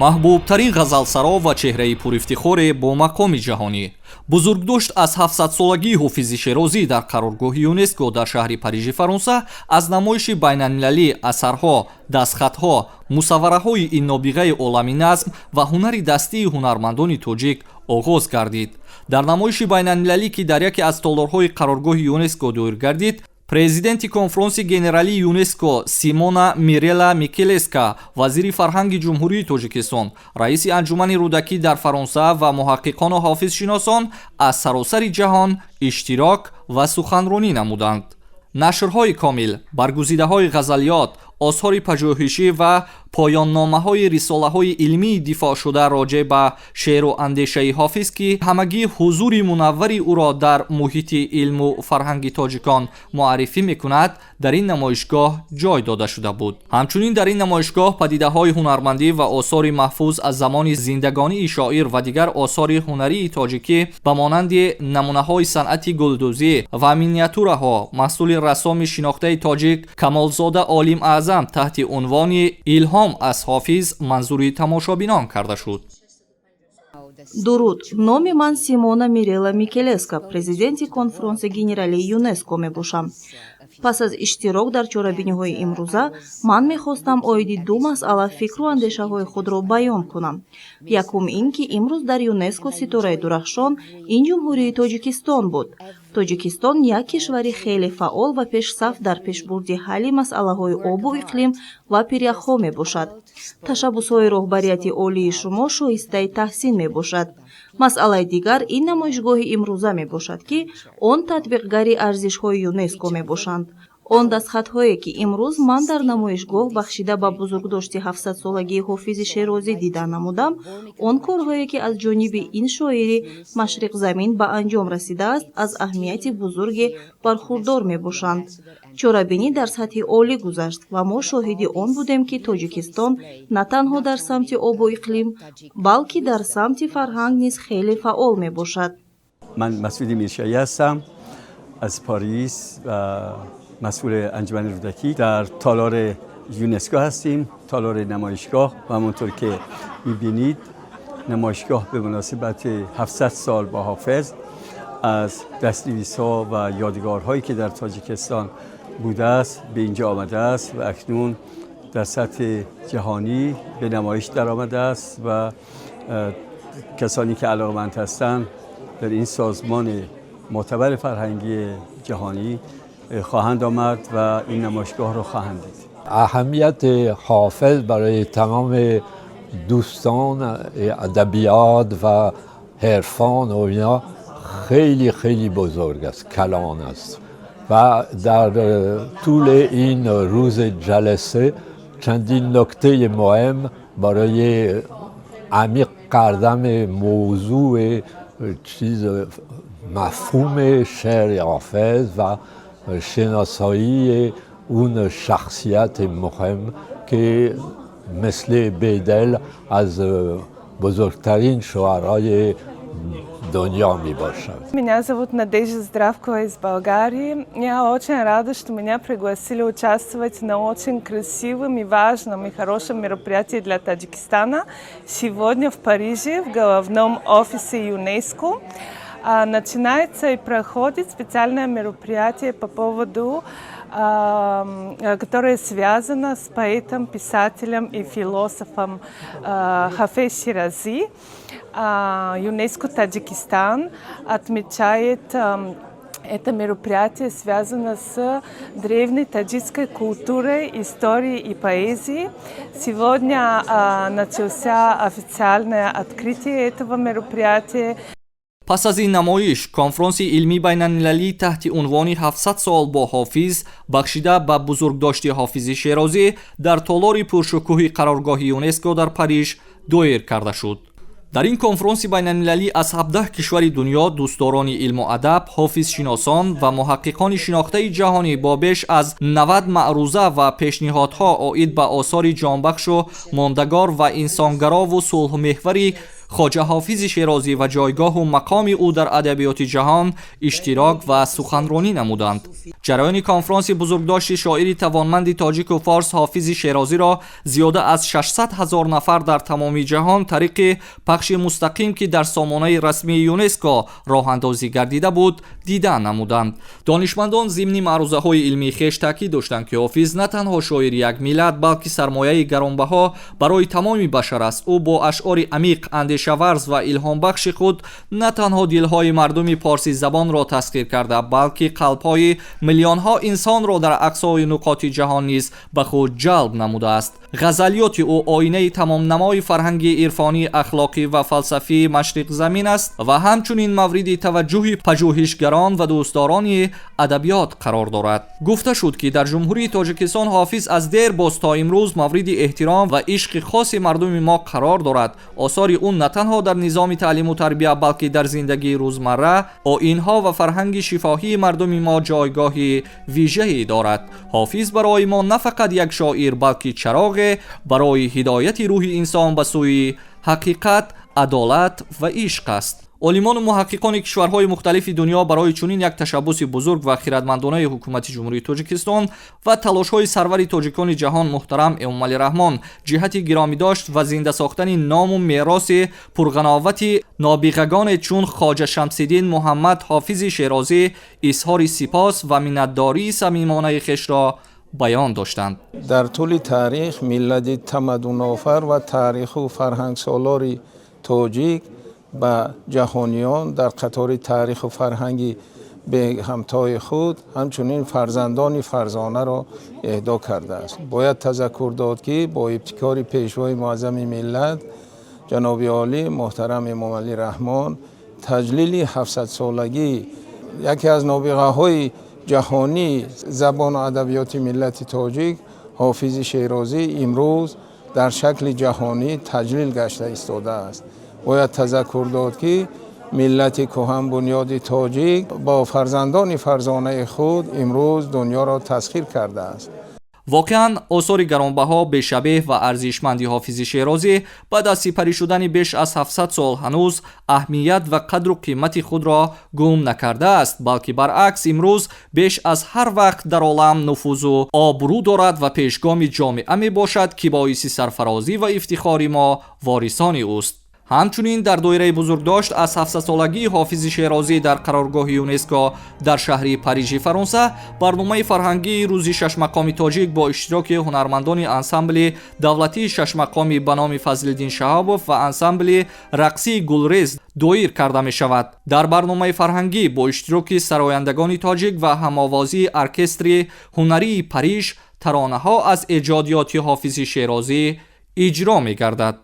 маҳбубтарин ғазалсаро ва чеҳраи пурифтихоре бо мақоми ҷаҳонӣ. Бузургдошт аз 700-солагии Ҳофизи Шерозӣ дар қароргоҳи ЮНЕСКО дар шаҳри Парижи, Фаронса, аз намоиши байналмилалӣ асарҳо, дастхатҳо, мусаввараҳои иннобиғаи олами назм ва ҳунари дастии ҳунармандони тоҷик оғоз гардид. Дар намоиши байналмилалӣ, ки дар яке аз толорҳои қароргоҳи ЮНЕСКО доир гардид, президенти конфронси генералии ЮНЕСКО Симона Мирела Микелеска, вазири фарҳанги ҷумҳурии Тоҷикистон, раиси анҷумани рӯдакӣ дар Фаронса ва муҳаққиқону ҳофизшиносон аз саросари ҷаҳон иштирок ва суханронӣ намуданд. Нашрҳои комил, баргузидаҳои ғазалиёт, осҳори пажӯҳишӣ ва поённомаҳои рисолаҳои илмии дифоъшуда роҷеъ ба шеъру андешаи Ҳофиз, ки ҳамагӣ ҳузури мунаввари ӯро дар муҳити илму фарҳанги тоҷикон муаррифӣ мекунад, дар ин намоишгоҳ ҷой дода шуда буд. Ҳамчунин дар ин намоишгоҳ падидаҳои ҳунармандӣ ва осори маҳфуз аз замони зиндагонии шоир ва дигар осори ҳунарии тоҷикӣ ба монанди намунаҳои санъати гулдӯзӣ ва миниатюраҳо маҳсули рассоми шинохтаи тоҷик Камолзода Олим Аъзам таҳти унвони «Илҳом аз Ҳофиз» манзури тамошобинон карда шуд. дуруд. номи ман Симона Мирела Микелеска, президенти конфронси генералии ЮНЕСКО мебошам. пас аз иштирок дар чорабиниҳои имрӯза, ман мехостам оиди ду масъала фикру андешаҳои худро баён кунам. Якум ин ки имрӯз дар ЮНЕСКО ситораи дурахшон ин ҷумҳурии Тоҷикистон буд. Тоҷикистон як кишвари хеле фаъол ва пешсаф дар пешбурди ҳалли масъалаҳои обу иқлим ва пиряхҳо мебошад. Ташаббусҳои роҳбарияти олии шумо шоистаи таҳсин мебошад. масъалаи дигар ин намоишгоҳи имрӯза мебошад, ки он татбиқгари арзишҳои ЮНЕСКО мебошанд. он дастхатҳое ки имрӯз ман дар намоишгоҳ бахшида ба бузургдошти 700-солагии Ҳофизи Шерозӣ дида намудам, он корҳое ки аз ҷониби ин шоири машриқзамин ба анҷом расидааст, аз аҳамияти бузурге бархурдор мебошанд. чорабинӣ дар сатҳи олӣ гузашт ва мо шоҳиди он будем, ки Тоҷикистон на танҳо дар самти обу иқлим, балки дар самти фарҳанг низ хеле фаъол мебошад. ман Масъуди Миршаҳӣ ҳастам аз Париж ва مسئول انجمن رودکی در تالار یونسکو هستیم، تالار نمایشگاه و همونطور که می‌بینید نمایشگاه به مناسبت 700 سال با حافظ از دست‌نویس‌ها و یادگارهایی که در تاجیکستان بوده است به اینجا آمده است و اکنون در سطح جهانی به نمایش درآمده است و کسانی که علاقه‌مند هستند در این سازمان معتبر فرهنگی جهانی خواهند آمد و این نمایشگاه رو خواهند دید. اهمیت حافظ برای تمام دوستان ادبیات و حرفان و اینا خیلی خیلی بزرگ است، کلان است و در طول این روز جلسه چندین نکته مهم برای عمیق کردن موضوع چیز مفهوم شعر حافظ و شناسایی اون شخصیت مهم که مثل بیدل از بزرگترین شعرهای دنیا می башад. Меня зовут Надежда Здравкова из Болгарии. Я очень рада, что меня пригласили участвовать на очень красивом и важном и хорошем мероприятии для Таджикистана сегодня в Париже, в головном офисе ЮНЕСКО. Начинается и проходит специальное мероприятие по поводу, которое связано с поэтом, писателем и философом Хафез Ширази. ЮНЕСКО Таджикистан отмечает это мероприятие, связано с древней таджикской культурой, историей и поэзией. Сегодня начался официальное открытие этого мероприятия. пас аз ин намоиш, конфронси илмӣ байналмилалӣ таҳти унвони 700 сол бо Ҳофиз бахшида ба бузургдошти Ҳофизи Шерозӣ дар толори пуршукӯҳи қароргоҳи ЮНЕСКО дар Париж доир карда шуд. дар ин конфронси байналмилалӣ аз 17 кишвари дунё дӯстдорони илму адаб, ҳофизшиносон ва муҳаққиқони шинохтаи ҷаҳонӣ бо беш аз 90 маъруза ва пешниҳодҳо оид ба осори ҷонбахшу мондагор ва инсонгарову сулҳмеҳвари خواجه حافظ شیرازی و جایگاه و مقام او در ادبیات جهان اشتراک و سخنرانی نمودند. جریان کنفرانس بزرگداشت شاعری توانمند تاجیک و فارس حافظ شیرازی را زیاده از 600,000 نفر در تمام جهان طریق پخش مستقیم که در سامانه رسمی یونسکو راه اندازی گردیده بود دیدن نمودند. دانشمندان ضمن معروضه‌های علمی خویش تاکید داشتند که حافظ نه تنها شاعر یک ملت بلکه سرمایه گرانبها برای تمام بشر است. او با اشعار عمیق، اندیشه‌ورز و الهام بخش خود نه تنها دلهای مردم پارسی زبان را تسخیر کرده بلکه قلب‌های میلیون‌ها انسان را در اقصای نقاط جهان نیز به خود جلب نموده است. غزلیات او آینه تمام نمای فرهنگی، عرفانی، اخلاقی و فلسفی مشرق زمین است و همچنین مورد توجه پژوهشگران و دوستداران ادبیات قرار دارد. گفته شد که در جمهوری تاجیکستان حافظ از دیر باز تا امروز مورد احترام و عشق خاص مردم ما قرار دارد. آثار اون نه تنها در نظام تعلیم و تربیت بلکه در زندگی روزمره، آیین‌ها و فرهنگ شفاهی مردم ما جایگاه ویژه‌ای دارد. حافظ برای ما نه فقط یک شاعر بلکه چراغ برای هدایت روح انسان به سوی حقیقت، عدالت و عشق است. عالمان و محققان کشورهای مختلف دنیا برای چنین یک تشبث بزرگ و خردمندانه حکومت جمهوری تاجیکستان و تلاش‌های سرور تاجیکان جهان محترم امام علی رحمان جهت گرامی داشت و زنده ساختن نام و میراث پرغناوت نابغگان چون خواجه شمس‌الدین محمد حافظ شیرازی اظهار سپاس و منتداری صمیمانه خویش را بیان داشتند. در طول تاریخ ملت تمدن‌آفر و تاریخ و فرهنگ سالار تاجیک به جهانیان در قطار تاریخ و فرهنگی به همتای خود همچنین فرزندان فرزانه را اهدا کرده است. باید تذکر داد که با ابتکار پیشوای معظم ملت جناب عالی محترم امام علی رحمان تجلیل 700 سالگی یکی از نابغه‌های جهانی زبان و ادبیات ملت تاجیک حافظ شیرازی امروز در شکل جهانی تجلیل گشته ایستاده است. باید تذکر داد که ملت کهن بنیاد تاجیک با فرزندان فرزانه خود امروز دنیا را تسخیر کرده است. واقعا آثار گرانبها بی‌شبیه و ارزشمند حافظ شیرازی بعد از سپری شدن بیش از 700 سال هنوز اهمیت و قدر و قیمت خود را گم نکرده است، بلکه برعکس امروز بیش از هر وقت در عالم نفوذ و آبرو دارد و پیشگام جامعه می باشد که باعث سرفرازی و افتخار ما وارثان اوست. همچنین در دایره بزرگداشت از 700 سالگی حافظ شیرازی در قرارگاه یونسکو در شهر پاریژ فرانسه برنامه فرهنگی روز شش مقام تاجیک با اشتراک هنرمندان انسامبل دولتی شش مقامی به نام فضل‌الدین شهابوف و انسامبل رقصی گلریز دایر کرده می شود. در برنامه فرهنگی با اشتراک سرایندگان تاجیک و هم‌آوازی ارکستر هنری پاریژ ترانه ها از ایجادیات حافظ شیرازی اجرا می گردد.